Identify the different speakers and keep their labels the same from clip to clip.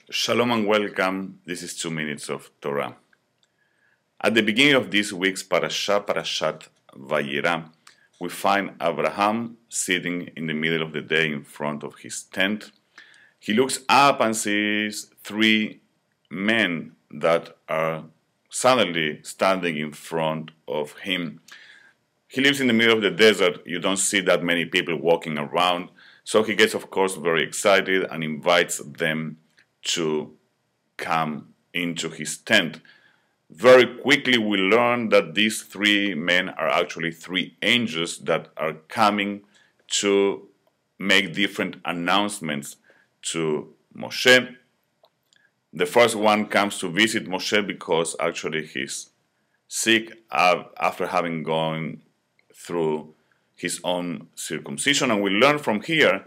Speaker 1: Shalom and welcome. This is 2 Minutes of Torah. At the beginning of this week's Parashat Vayera, we find Abraham sitting in the middle of the day in front of his tent. He looks up and sees three men that are suddenly standing in front of him. He lives in the middle of the desert. You don't see that many people walking around. So he gets, of course, very excited and invites them to come into his tent. Very quickly we learn that these three men are actually three angels that are coming to make different announcements to Moshe. The first one comes to visit Moshe because actually he's sick after having gone through his own circumcision. And we learn from here,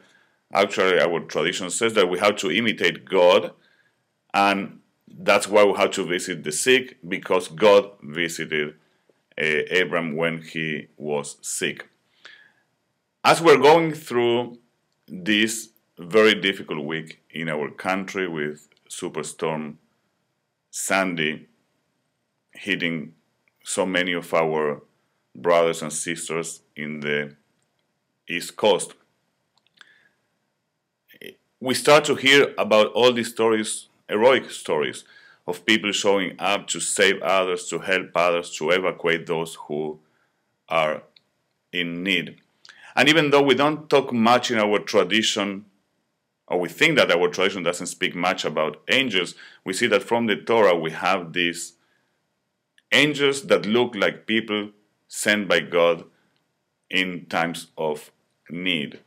Speaker 1: actually our tradition says that we have to imitate God, and that's why we have to visit the sick, because God visited Abram when he was sick. As we're going through this very difficult week in our country with Superstorm Sandy hitting so many of our brothers and sisters in the East Coast, we start to hear about all these stories, heroic stories, of people showing up to save others, to help others, to evacuate those who are in need. And even though we don't talk much in our tradition, or we think that our tradition doesn't speak much about angels, we see that from the Torah we have these angels that look like people sent by God in times of need.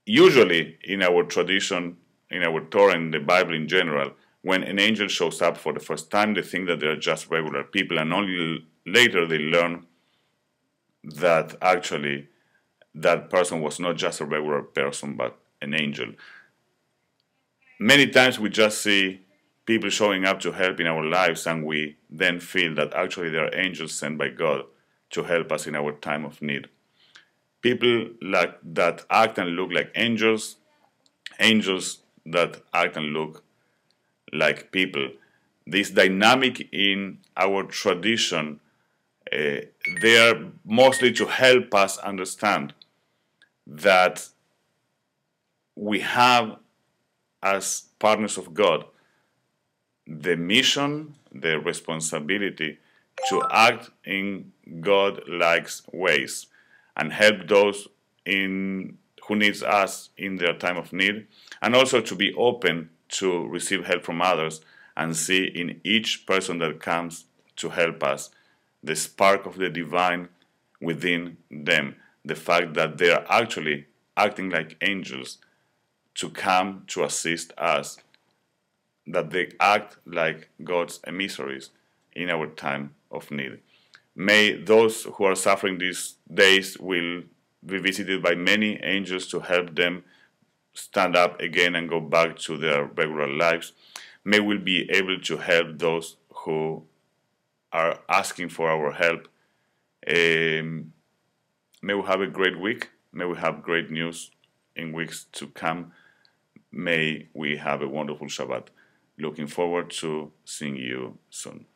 Speaker 1: Usually in our tradition, in our Torah, in the Bible in general, when an angel shows up for the first time, they think that they're just regular people, and only later they learn that actually that person was not just a regular person, but an angel. Many times we just see people showing up to help in our lives, and we then feel that actually they are angels sent by God to help us in our time of need. People like that act and look like angels, angels that act and look like people. This dynamic in our tradition, they are mostly to help us understand that we have, as partners of God, the mission, the responsibility to act in God-like ways and help those who needs us in their time of need, and also to be open to receive help from others and see in each person that comes to help us the spark of the divine within them, the fact that they are actually acting like angels to come to assist us, that they act like God's emissaries in our time of need. May those who are suffering these days will be visited by many angels to help them stand up again and go back to their regular lives. May we be able to help those who are asking for our help. May we have a great week. May we have great news in weeks to come. May we have a wonderful Shabbat. Looking forward to seeing you soon.